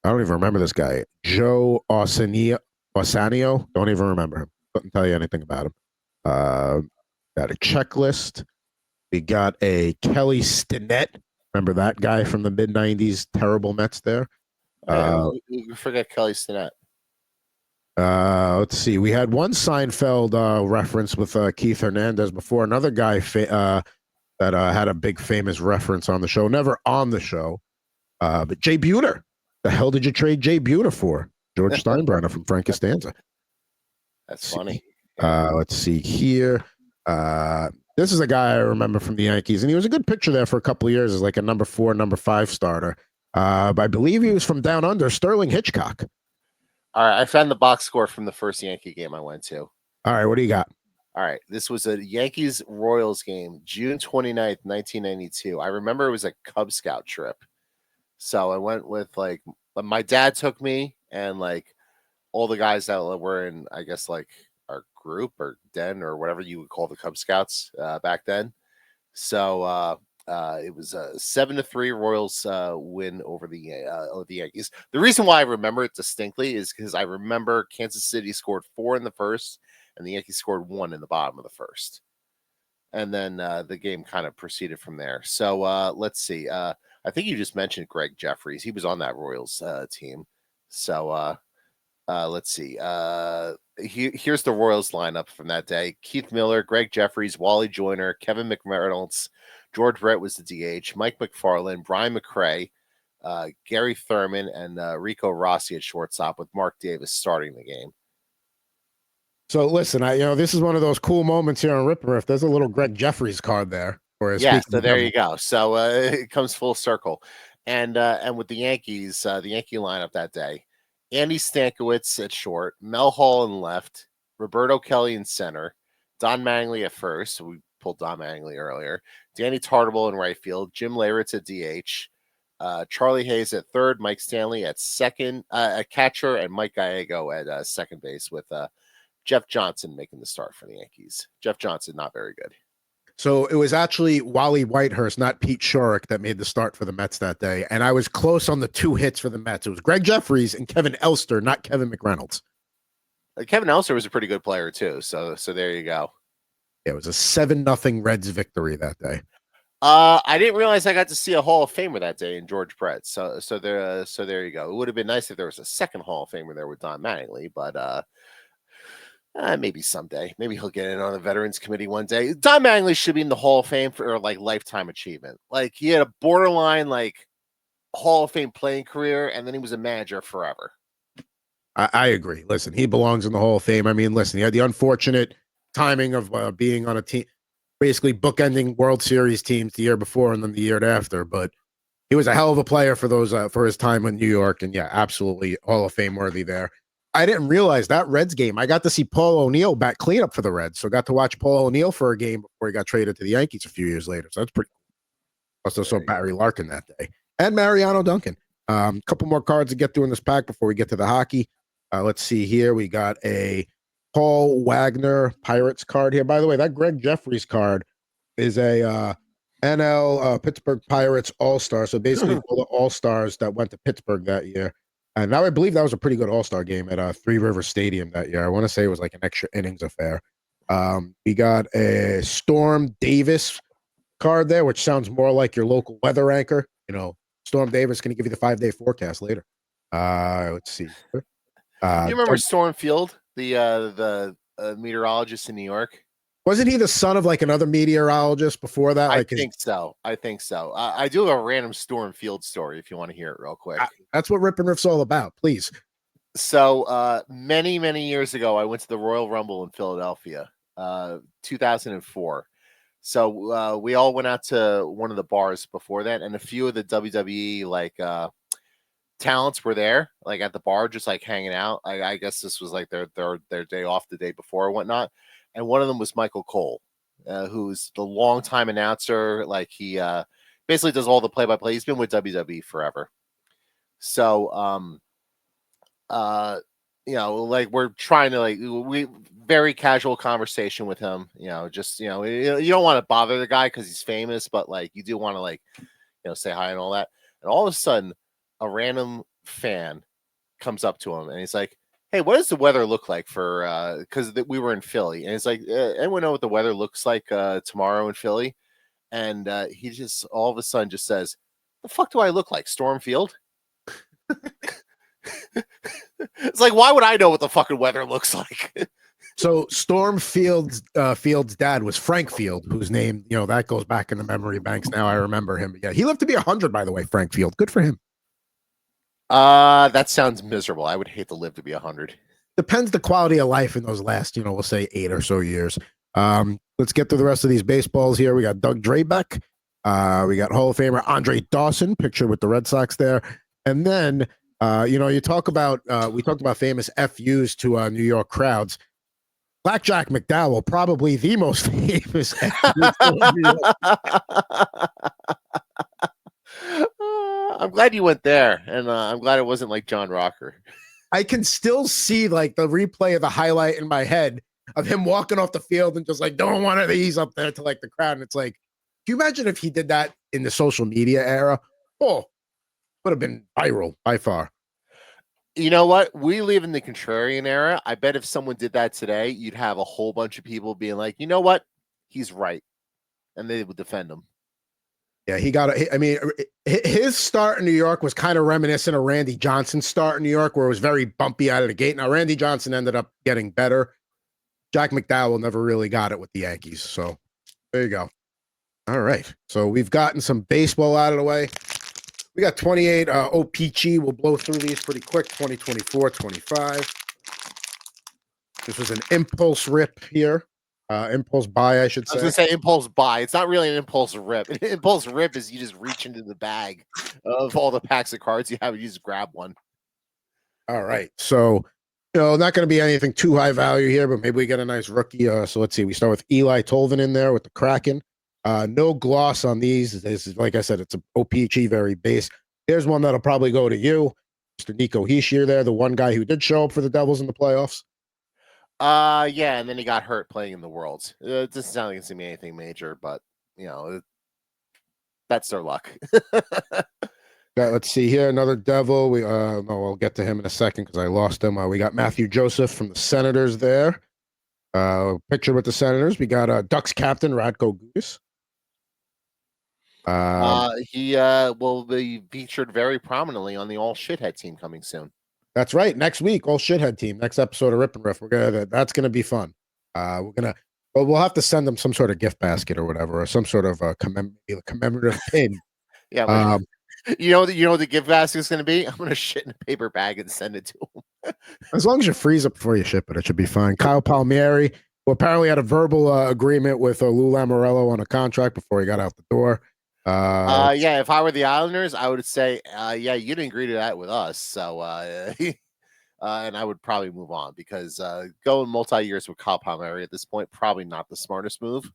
I don't even remember this guy. Joe Osanio. Don't even remember him. Couldn't tell you anything about him. Got a checklist. We got a Kelly Stinnett. Remember that guy from the mid-90s? Terrible Mets there. You forget Kelly Stinnett. Let's see. We had one Seinfeld reference with Keith Hernandez before. Another guy that had a big famous reference on the show. Never on the show. But Jay Buhner. The hell did you trade Jay Buhner for? George Steinbrenner from Frank Costanza. That's funny. Let's see here. This is a guy I remember from the Yankees, and he was a good pitcher there for a couple of years as like a number 4, number 5 starter. But I believe he was from down under, Sterling Hitchcock. All right, I found the box score from the first Yankee game I went to. All right, what do you got? All right, this was a Yankees-Royals game, June 29th, 1992. I remember it was a Cub Scout trip. So I went with, like, my dad took me and, like, all the guys that were in, I guess, like, our group or den or whatever you would call the Cub Scouts back then. So it was a 7-3 Royals win over the Yankees. The reason why I remember it distinctly is because I remember Kansas City scored 4 in the first, and the Yankees scored 1 in the bottom of the first. And then the game kind of proceeded from there. So let's see. I think you just mentioned Greg Jeffries. He was on that Royals team. So let's see. Here's the Royals lineup from that day. Keith Miller, Greg Jeffries, Wally Joyner, Kevin McReynolds, George Brett was the DH, Mike McFarland, Brian McRae, Gary Thurman, and Rico Rossi at shortstop, with Mark Davis starting the game. So listen, this is one of those cool moments here on Rip N Riff. There's a little Greg Jeffries card there. Yeah, so there you go. So it comes full circle. And with the Yankees, the Yankee lineup that day, Andy Stankiewicz at short, Mel Hall in left, Roberto Kelly in center, Don Mattingly at first. So we pulled Don Mattingly earlier. Danny Tartabull in right field, Jim Leyritz at DH, Charlie Hayes at third, Mike Stanley at second, at catcher, and Mike Gallego at second base, with Jeff Johnson making the start for the Yankees. Jeff Johnson, not very good. So it was actually Wally Whitehurst, not Pete Shorrock, that made the start for the Mets that day. And I was close on the 2 hits for the Mets. It was Greg Jeffries and Kevin Elster, not Kevin McReynolds. Kevin Elster was a pretty good player too. So there you go. Yeah, it was a 7-0 Reds victory that day. I didn't realize I got to see a Hall of Famer that day in George Brett. So there you go. It would have been nice if there was a second Hall of Famer there with Don Mattingly, but maybe someday. Maybe he'll get in on the Veterans Committee one day. Don Mattingly should be in the Hall of Fame for like lifetime achievement. Like, he had a borderline like Hall of Fame playing career, and then he was a manager forever. I agree. Listen, he belongs in the Hall of Fame. I mean, listen, he had the unfortunate timing of being on a team, basically bookending World Series teams the year before and then the year after. But he was a hell of a player for those for his time in New York, and yeah, absolutely Hall of Fame worthy there. I didn't realize that Reds game. I got to see Paul O'Neill back cleanup for the Reds, so got to watch Paul O'Neill for a game before he got traded to the Yankees a few years later. So that's pretty cool. Also saw Barry Larkin that day and Mariano Duncan. A couple more cards to get through in this pack before we get to the hockey. Let's see here. We got a Paul Wagner Pirates card here. By the way, that Greg Jeffries card is a NL Pittsburgh Pirates All-Star. So basically all the All-Stars that went to Pittsburgh that year. And now I believe that was a pretty good All-Star game at Three River Stadium that year. I want to say it was like an extra innings affair. We got a Storm Davis card there, which sounds more like your local weather anchor. You know, Storm Davis going to give you the 5-day forecast later. Let's see. You remember Storm Field, the meteorologist in New York? Wasn't he the son of like another meteorologist before that? I think so. I do have a random Storm Field story if you want to hear it real quick. That's what Rip N Riff's all about. Please. So many years ago, I went to the Royal Rumble in Philadelphia, 2004. So we all went out to one of the bars before that, and a few of the WWE like talents were there, like at the bar, just like hanging out. I guess this was like their day off the day before or whatnot. And one of them was Michael Cole, who's the longtime announcer. Like he basically does all the play-by-play. He's been with WWE forever. So, you know, like we're trying to we very casual conversation with him. You know, just you don't want to bother the guy because he's famous, but like you do want to say hi and all that. And all of a sudden, a random fan comes up to him and he's like, "Hey, what does the weather look like for?" Because we were in Philly, and it's like, anyone know what the weather looks like tomorrow in Philly? And he just all of a sudden just says, "The fuck do I look like, Storm Field?" It's like, why would I know what the fucking weather looks like? So Storm Field's dad was Frank Field, whose name that goes back in the memory banks. Now I remember him. Yeah, he lived to be 100, by the way. Frank Field, good for him. That sounds miserable. I would hate to live to be 100. Depends the quality of life in those last, we'll say 8 or so years. Let's get through the rest of these baseballs here. We got Doug Drabeck. We got Hall of Famer Andre Dawson, picture with the Red Sox there. And then, we talked about famous FUs to New York crowds. Blackjack McDowell, probably the most famous FU to New York. I'm glad you went there, and I'm glad it wasn't like John Rocker. I can still see like the replay of the highlight in my head of him walking off the field and just like don't one of these up there to like the crowd. And it's like, can you imagine if he did that in the social media era? Oh, would have been viral by far. You know what? We live in the contrarian era. I bet if someone did that today, you'd have a whole bunch of people being like, you know what? He's right. And they would defend him. Yeah, his start in New York was kind of reminiscent of Randy Johnson's start in New York, where it was very bumpy out of the gate. Now, Randy Johnson ended up getting better. Jack McDowell never really got it with the Yankees. So there you go. All right. So we've gotten some baseball out of the way. We got 28 O-Pee-Chee. We'll blow through these pretty quick. 2024, 25. This was an impulse rip here. Impulse buy, I should say. I was going to say impulse buy. It's not really an impulse rip. An impulse rip is you just reach into the bag of all the packs of cards you have and you just grab one. All right. So, not going to be anything too high value here, but maybe we get a nice rookie. So let's see. We start with Eli Tolvin in there with the Kraken. No gloss on these. This is, like I said, it's an O-Pee-Chee, very base. Here's one that'll probably go to you, Mr. Nico Hischier there, the one guy who did show up for the Devils in the playoffs. Yeah, and then he got hurt playing in the Worlds. It doesn't sound like it's gonna be anything major, but that's their luck. Let's see here, another Devil. I'll get to him in a second because I lost him. We got Matthew Joseph from the Senators there. Picture with the Senators. We got Ducks captain Radko Gudas. He will be featured very prominently on the All Shithead team coming soon. That's right. Next week, All Shithead team. Next episode of Rip N Riff. That's gonna be fun. We'll have to send them some sort of gift basket or whatever, or some sort of commemorative pin. Yeah. You know what the gift basket is going to be? I'm going to shit in a paper bag and send it to him. As long as you freeze it before you ship it should be fine. Kyle Palmieri, who apparently had a verbal agreement with Lou Lamoriello on a contract before he got out the door. If I were the Islanders, I would say, you didn't agree to that with us. So and I would probably move on because going multi-years with Kyle Palmieri at this point, probably not the smartest move.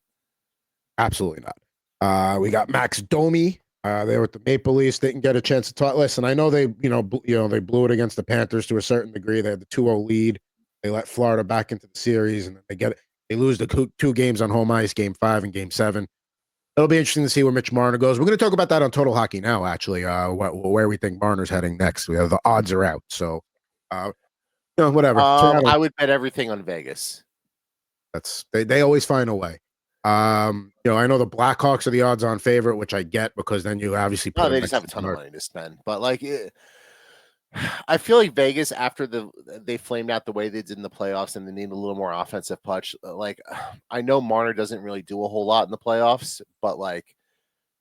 Absolutely not. We got Max Domi. They were at the Maple Leafs. Didn't get a chance to talk. Listen, I know they, they blew it against the Panthers to a certain degree. They had the 2-0 lead. They let Florida back into the series, and then they lose the two games on home ice, Game 5 and Game 7. It'll be interesting to see where Mitch Marner goes. We're going to talk about that on Total Hockey Now, actually, where we think Marner's heading next. We have the odds are out. So, whatever. I would bet everything on Vegas. They always find a way. I know the Blackhawks are the odds-on favorite, which I get because then you obviously put they just have a ton of money to spend. But I feel like Vegas, after they flamed out the way they did in the playoffs, and they need a little more offensive punch. I know Marner doesn't really do a whole lot in the playoffs, but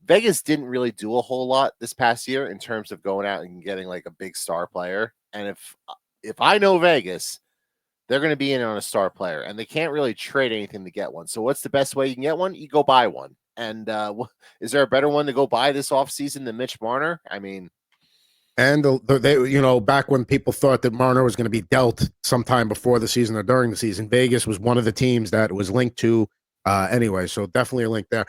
Vegas didn't really do a whole lot this past year in terms of going out and getting a big star player. And if I know Vegas, they're going to be in on a star player, and they can't really trade anything to get one. So what's the best way you can get one? You go buy one. And is there a better one to go buy this offseason than Mitch Marner? I mean, and they, back when people thought that Marner was going to be dealt sometime before the season or during the season, Vegas was one of the teams that was linked to anyway. So definitely a link there.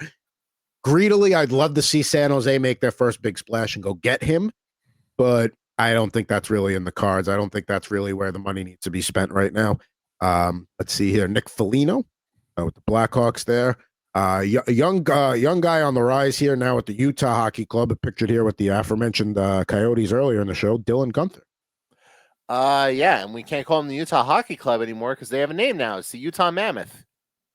Greedily, I'd love to see San Jose make their first big splash and go get him, but I don't think that's really in the cards. I don't think that's really where the money needs to be spent right now. Let's see here. Nick Foligno with the Blackhawks there. Young guy on the rise here now at the Utah Hockey Club, pictured here with the aforementioned Coyotes earlier in the show, Dylan Gunther. Yeah, and we can't call them the Utah Hockey Club anymore because they have a name now. It's the Utah Mammoth.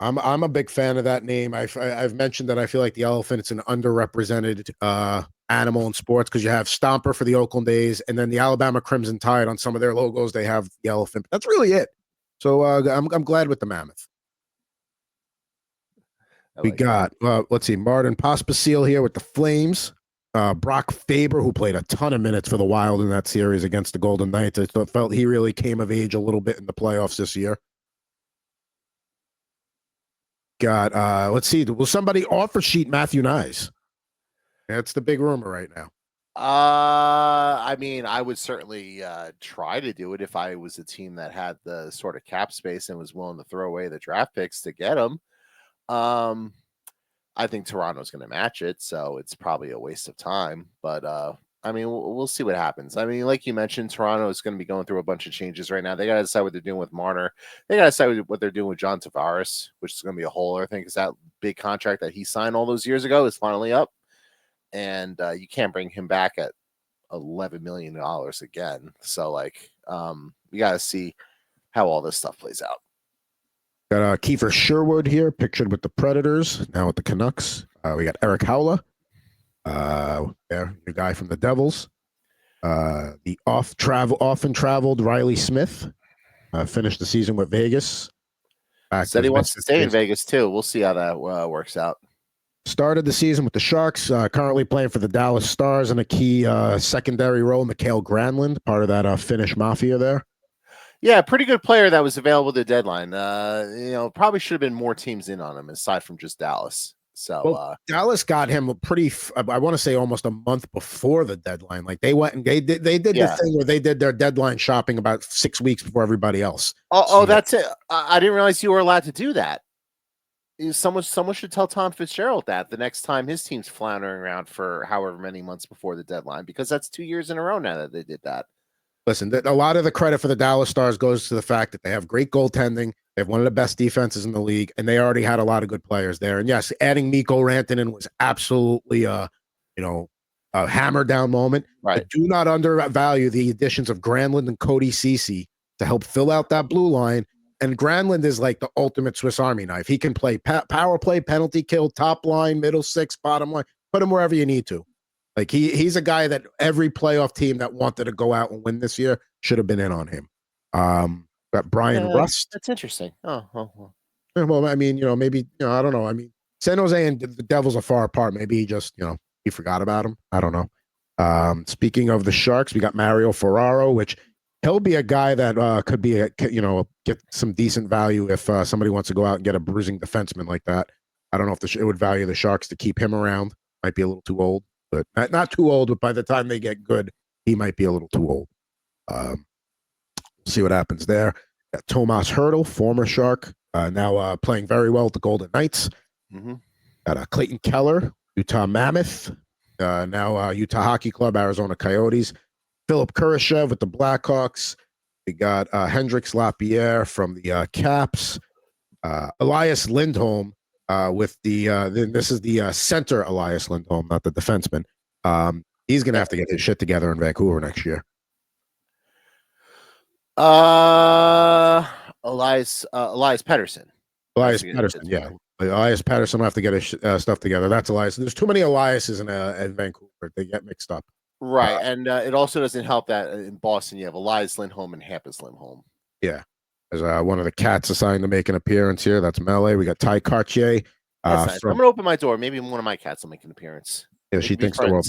I'm a big fan of that name. I've mentioned that I feel like the elephant's an underrepresented animal in sports because you have Stomper for the Oakland A's, and then the Alabama Crimson Tide on some of their logos. They have the elephant. That's really it. So I'm glad with the Mammoth. We got, let's see, Martin Pospisil here with the Flames. Brock Faber, who played a ton of minutes for the Wild in that series against the Golden Knights. I felt he really came of age a little bit in the playoffs this year. Got, let's see, will somebody offer sheet Matthew Nyes? That's the big rumor right now. I mean, I would certainly try to do it if I was a team that had the sort of cap space and was willing to throw away the draft picks to get them. I think Toronto's going to match it, so it's probably a waste of time. But I mean, we'll see what happens. I mean, like you mentioned, Toronto is going to be going through a bunch of changes right now. They got to decide what they're doing with Marner. They got to decide what they're doing with John Tavares, which is going to be a whole other thing because that big contract that he signed all those years ago is finally up, and you can't bring him back at $11 million again. So, we got to see how all this stuff plays out. Got Kiefer Sherwood here, pictured with the Predators, now with the Canucks. We got Eric Howler, there, your guy from the Devils. The often traveled Riley Smith, finished the season with Vegas. Said he wants to stay in Vegas too. We'll see how that works out. Started the season with the Sharks, currently playing for the Dallas Stars in a key secondary role. Mikael Granlund, part of that Finnish mafia there. Yeah, pretty good player that was available at the deadline. Probably should have been more teams in on him aside from just Dallas. So Dallas got him I want to say almost a month before the deadline. Like they went and they did the thing where they did their deadline shopping about 6 weeks before everybody else. That's it. I didn't realize you were allowed to do that. Someone should tell Tom Fitzgerald that the next time his team's floundering around for however many months before the deadline, because that's 2 years in a row now that they did that. Listen, a lot of the credit for the Dallas Stars goes to the fact that they have great goaltending. They have one of the best defenses in the league, and they already had a lot of good players there. And yes, adding Mikko Rantanen was absolutely a hammer down moment. Right. But do not undervalue the additions of Granlund and Cody Ceci to help fill out that blue line. And Granlund is like the ultimate Swiss Army knife. He can play power play, penalty kill, top line, middle six, bottom line. Put him wherever you need to. Like he's a guy that every playoff team that wanted to go out and win this year should have been in on him. Got Brian Rust. That's interesting. Oh. Well, I mean, maybe, I don't know. I mean, San Jose and the Devils are far apart. Maybe he just, he forgot about him. I don't know. Speaking of the Sharks, we got Mario Ferraro, which he'll be a guy that could be, get some decent value if somebody wants to go out and get a bruising defenseman like that. I don't know if it would value the Sharks to keep him around. Might be a little too old. But not too old, but by the time they get good, he might be a little too old. See what happens there. Got Tomas Hertl, former Shark, now playing very well with the Golden Knights. Mm-hmm. Got Clayton Keller, Utah Mammoth, now Utah Hockey Club, Arizona Coyotes. Philip Kurashev with the Blackhawks. We got Hendrix Lapierre from the Caps. Elias Lindholm with this is the center Elias Lindholm, not the defenseman. He's going to have to get his shit together in Vancouver next year. Elias Pettersson. Elias Pettersson, yeah. Elias Pettersson will have to get his stuff together. That's Elias. There's too many Eliases in Vancouver. They get mixed up. Right, and it also doesn't help that in Boston you have Elias Lindholm and Hampus Lindholm. Yeah. There's one of the Cats assigned to make an appearance here. That's Melee. We got Ty Cartier. That's nice. I'm going to open my door. Maybe one of my cats will make an appearance. Yeah, she thinks the world.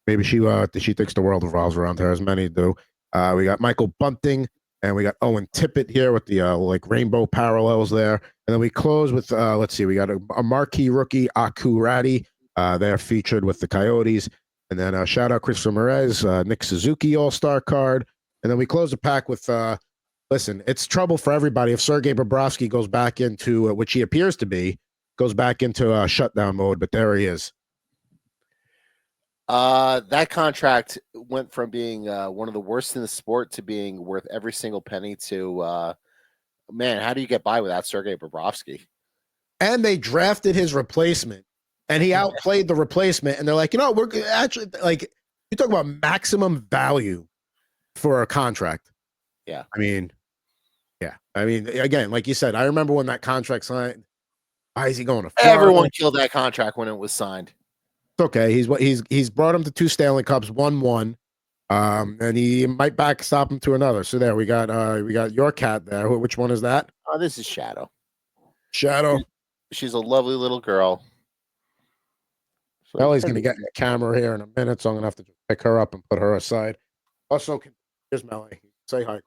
Maybe she thinks the world revolves around her, as many do. We got Michael Bunting, and we got Owen Tippett here with the like rainbow parallels there. And then we close with let's see, we got a marquee rookie, Aku Ratty. They're featured with the Coyotes. And then shout out Christopher Merez, Nick Suzuki All-Star card. And then we close the pack with listen, it's trouble for everybody if Sergei Bobrovsky goes back into which he appears to be, goes back into shutdown mode, but there he is. That contract went from being one of the worst in the sport to being worth every single penny to man, how do you get by without Sergei Bobrovsky? And they drafted his replacement and he outplayed the replacement, and they're like, we're actually like, you talk about maximum value for a contract. Yeah. I mean, again, like you said, I remember when that contract signed. Why is he going to Florida? Everyone killed that contract when it was signed. It's okay. He's brought him to 2 Stanley Cups, won one, and he might backstop him to another. So there we got your cat there. Which one is that? Oh, this is Shadow. Shadow. She's a lovely little girl. So Ellie's going to get in the camera here in a minute, so I'm going to have to pick her up and put her aside. Also, here's Melly. Say hi.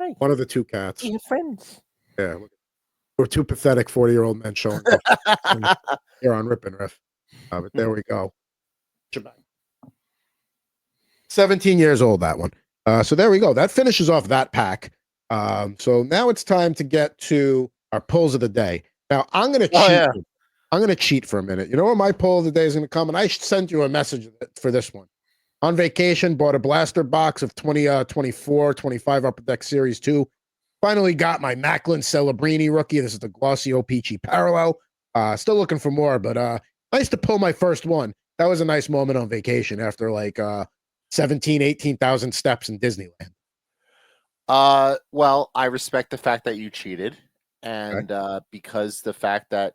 Hi. One of the 2 cats. Your friends. Yeah. We're 2 pathetic 40-year-old men showing up here on Rip N Riff. But there we go. 17 years old, that one. So there we go. That finishes off that pack. So now it's time to get to our polls of the day. Now I'm going to cheat. Yeah. I'm going to cheat for a minute. You know where my poll of the day is going to come? And I sent you a message for this one. On vacation, bought a blaster box of 24, 25 Upper Deck Series 2. Finally got my Macklin Celebrini rookie. This is the glossy O-Pee-Chee parallel. Still looking for more, but nice to pull my first one. That was a nice moment on vacation after like 18,000 steps in Disneyland. Well, I respect the fact that you cheated, and because the fact that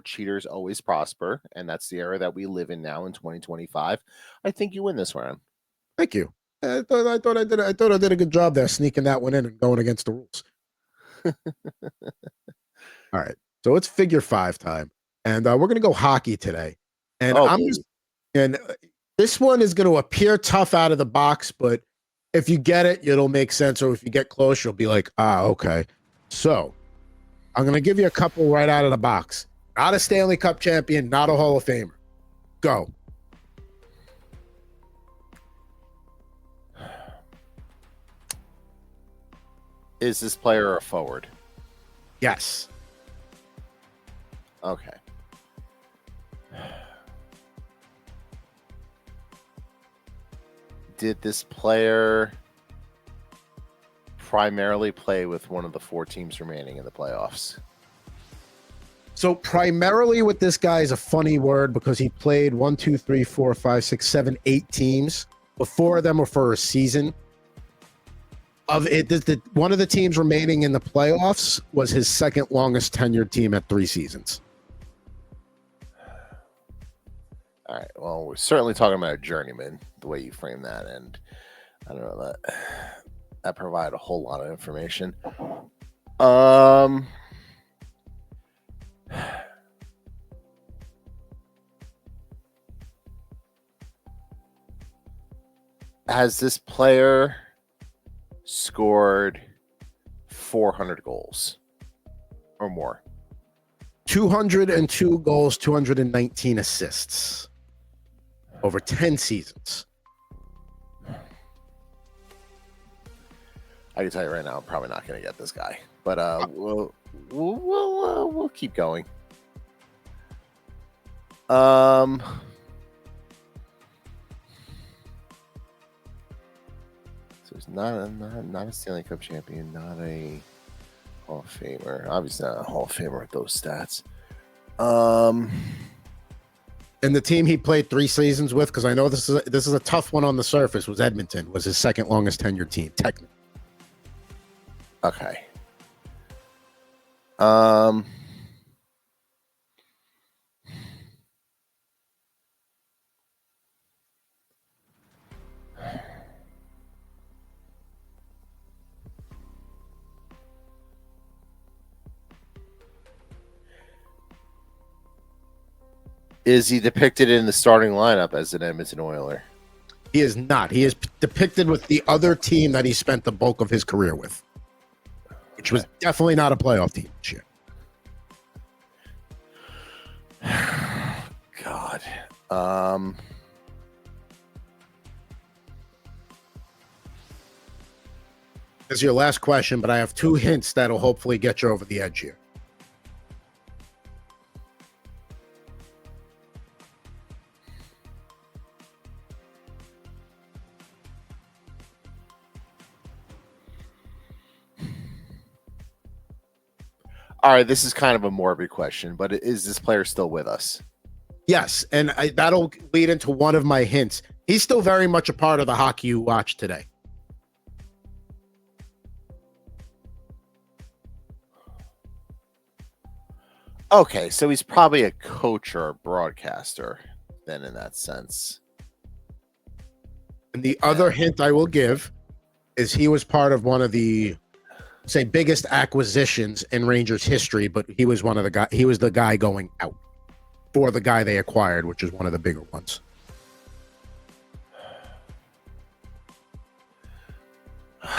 cheaters always prosper, and that's the era that we live in now in 2025. I think you win this round. Thank you. I thought I did a good job there, sneaking that one in and going against the rules. All right, so it's figure 5 time, and we're gonna go hockey today. And this one is going to appear tough out of the box, but if you get it, it'll make sense. Or if you get close, you'll be like, okay. So I'm going to give you a couple right out of the box. Not a Stanley Cup champion, not a Hall of Famer. Go. Is this player a forward? Yes. Okay. Did this player primarily play with one of the 4 teams remaining in the playoffs? So primarily with this guy is a funny word because he played 1, 2, 3, 4, 5, 6, 7, 8 teams. But 4 of them were for a season. Of it, one of the teams remaining in the playoffs was his second longest tenured team at 3 seasons. All right. Well, we're certainly talking about a journeyman, the way you frame that, and I don't know that provide a whole lot of information. Has this player scored 400 goals or more? 202 goals, 219 assists over 10 seasons. I can tell you right now, I'm probably not going to get this guy, but we'll keep going. So he's not a Stanley Cup champion, not a Hall of Famer. Obviously not a Hall of Famer with those stats. And the team he played 3 seasons with, because I know this is a tough one on the surface, was Edmonton. Was his second longest tenured team, technically. Okay. Is he depicted in the starting lineup as an Edmonton Oiler? He is not. He is depicted with the other team that he spent the bulk of his career with, which was definitely not a playoff team this year. God. This is your last question, but I have 2 hints that'll hopefully get you over the edge here. All right, this is kind of a morbid question, but is this player still with us? Yes, and that'll lead into one of my hints. He's still very much a part of the hockey you watch today. Okay, so he's probably a coach or a broadcaster then in that sense. And the other hint I will give is he was part of one of the, say, biggest acquisitions in Rangers history, but he was the guy going out for the guy they acquired, which is one of the bigger ones.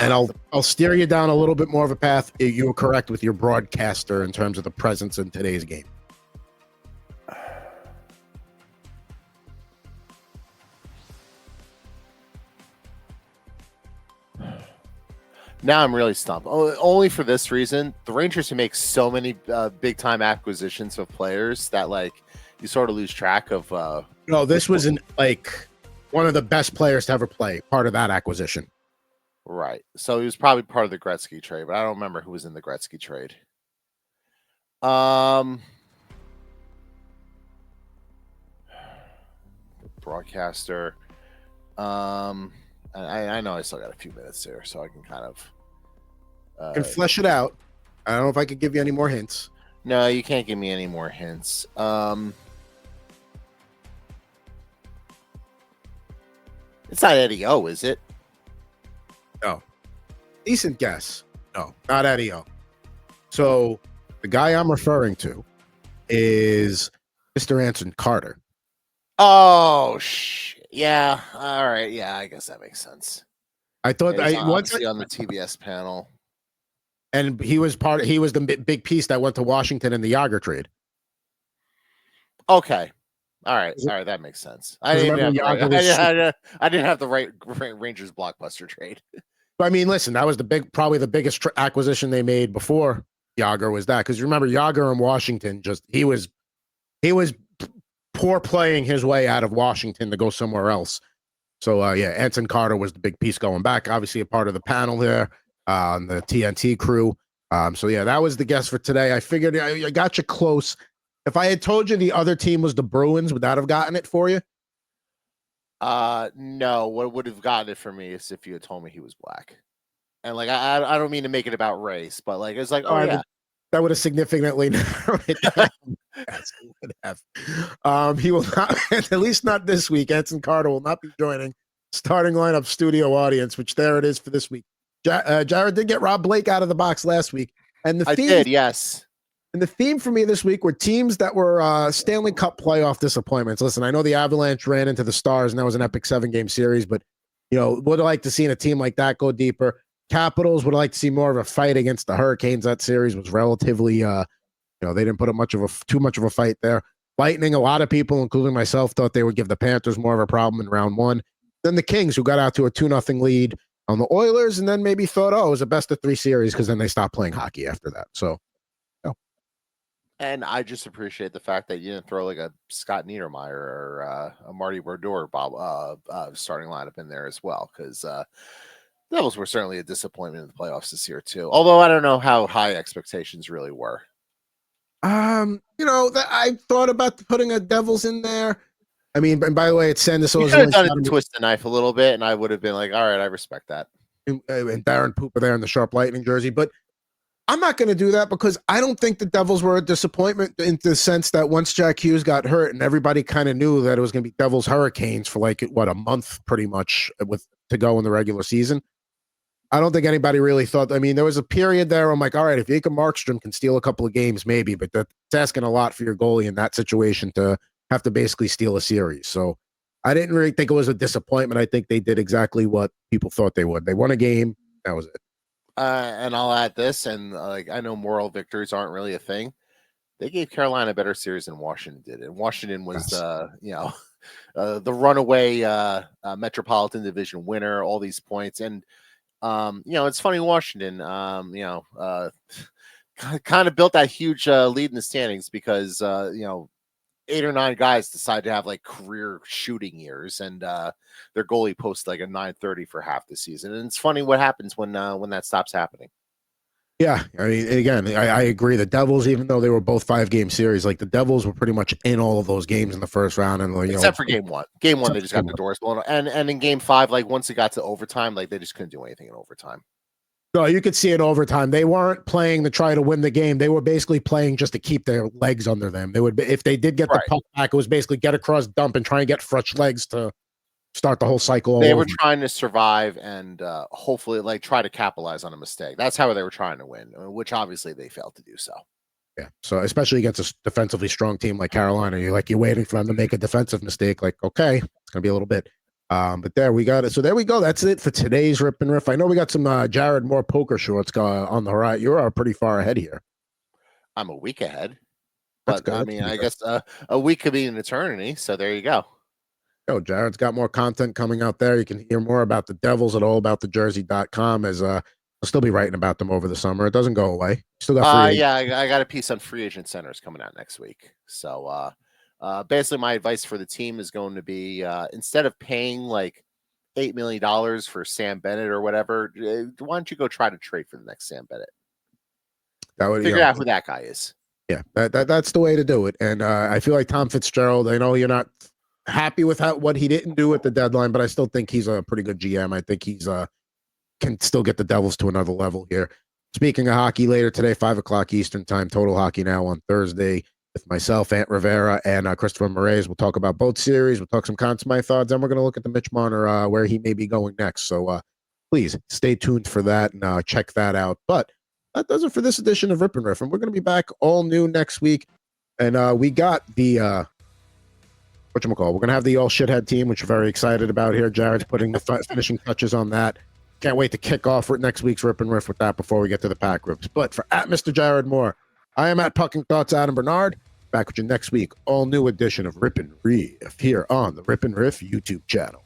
And I'll steer you down a little bit more of a path. You were correct with your broadcaster in terms of the presence in today's game. Now I'm really stumped. Only for this reason: the Rangers who make so many big-time acquisitions of players that like you sort of lose track of. No, this was one of the best players to ever play. Part of that acquisition. Right. So he was probably part of the Gretzky trade, but I don't remember who was in the Gretzky trade. Broadcaster. I know I still got a few minutes here, so I can kind of can flesh it out. I don't know if I could give you any more hints. No, you can't give me any more hints. It's not Eddie O, is it? No. Decent guess. No, not Eddie O. So the guy I'm referring to is Mr. Anson Carter. Oh, yeah. All right. Yeah, I guess that makes sense. I thought once on the TBS panel, and he was the big piece that went to Washington in the Yager trade. Okay. All right. That makes sense. I didn't have the right Rangers blockbuster trade. But I mean, listen, that was probably the biggest acquisition they made before Yager was that. Because remember, Yager in Washington, he was poor playing his way out of Washington to go somewhere else. So Anson Carter was the big piece going back. Obviously, a part of the panel there on the TNT crew. That was the guess for today. I figured I got you close. If I had told you the other team was the Bruins, would that have gotten it for you? No. What would have gotten it for me is if you had told me he was black. And like I don't mean to make it about race, but like it's like, that would have significantly narrowed it down. Yes, it would have. He will not, at least not this week. Anson Carter will not be joining starting lineup studio audience, which there it is for this week. Jared did get Rob Blake out of the box last week, and I did, yes. And the theme for me this week were teams that were Stanley Cup playoff disappointments. Listen, I know the Avalanche ran into the Stars, and that was an epic 7-game series, but would I like to see in a team like that go deeper? Capitals would like to see more of a fight against the Hurricanes. That series was relatively, they didn't put up too much of a fight there. Lightning, a lot of people, including myself, thought they would give the Panthers more of a problem in round 1. Then the Kings, who got out to a 2-0 lead, on the Oilers, and then maybe thought, oh, it was a best of 3 series because then they stopped playing hockey after that. So, no. And I just appreciate the fact that you didn't throw like a Scott Niedermayer or a Marty Brodeur starting lineup in there as well, because Devils were certainly a disappointment in the playoffs this year too. Although I don't know how high expectations really were. I thought about putting a Devils in there. I mean, and by the way, it's You Sanderson's could have only done it shot to twist the knife a little bit, and I would have been like, all right, I respect that. and Darren Pooper there in the Sharp Lightning jersey, but I'm not going to do that because I don't think the Devils were a disappointment in the sense that once Jack Hughes got hurt and everybody kind of knew that it was going to be Devils Hurricanes for like a month pretty much with to go in the regular season. I don't think anybody really thought. I mean, there was a period there. I'm like, all right, if Jacob Markstrom can steal a couple of games, maybe, but that's asking a lot for your goalie in that situation to have to basically steal a series. So I didn't really think it was a disappointment. I think they did exactly what people thought they would. They won a game. That was it. And I'll add this, and I know moral victories aren't really a thing. They gave Carolina a better series than Washington did, and Washington was the runaway Metropolitan Division winner, all these points, and it's funny, Washington, kind of built that huge lead in the standings because 8 or 9 guys decide to have like career shooting years, and their goalie posts like a 930 for half the season. And it's funny what happens when that stops happening. Yeah, I mean, again, I agree. The Devils, even though they were both 5-game series, like the Devils were pretty much in all of those games in the first round, and except for game one. Game one, they just got the doors blown, and in game 5, like once it got to overtime, like they just couldn't do anything in overtime. No, you could see it overtime. They weren't playing to try to win the game. They were basically playing just to keep their legs under them. They would, if they did get the puck back, it was basically get across, dump, and try and get fresh legs to start the whole cycle. They were trying to survive and hopefully like try to capitalize on a mistake. That's how they were trying to win, which obviously they failed to do so. Yeah. So especially against a defensively strong team like Carolina, you're waiting for them to make a defensive mistake. Like, okay, it's gonna be a little bit. But there we got it. So there we go. That's it for today's Rip and Riff. I know we got some Jared Moore poker shorts on the right. You're pretty far ahead here. I'm a week ahead. But I mean, I guess a week could be an eternity. So there you go. Jared's got more content coming out there. You can hear more about the Devils at allaboutthejersey.com as I'll still be writing about them over the summer. It doesn't go away. Still got free I got a piece on free agent centers coming out next week. So basically my advice for the team is going to be instead of paying like $8 million for Sam Bennett or whatever, why don't you go try to trade for the next Sam Bennett? That would figure out who that guy is. Yeah, that's the way to do it. And I feel like Tom Fitzgerald, I know you're not happy with what he didn't do at the deadline, but I still think he's a pretty good GM. I think he's can still get the Devils to another level here. Speaking of hockey, later today, 5:00 Eastern time, Total Hockey Now on Thursday with myself, Ant Rivera, and Christopher Moraes. We'll talk about both series. We'll talk some Conn Smythe thoughts, and we're going to look at the Mitch Marner, where he may be going next. So please stay tuned for that and check that out. But that does it for this edition of Rip and Riff, and we're going to be back all new next week. And we got the whatchamacall. We're going to have the all shithead team, which we're very excited about here. Jared's putting the finishing touches on that. Can't wait to kick off next week's Rip and Riff with that before we get to the pack rips. But for at Mr. Jared Moore, I am at Pucking Thoughts Adam Bernard. Back with you next week, all new edition of Rip and Riff here on the Rip and Riff YouTube channel.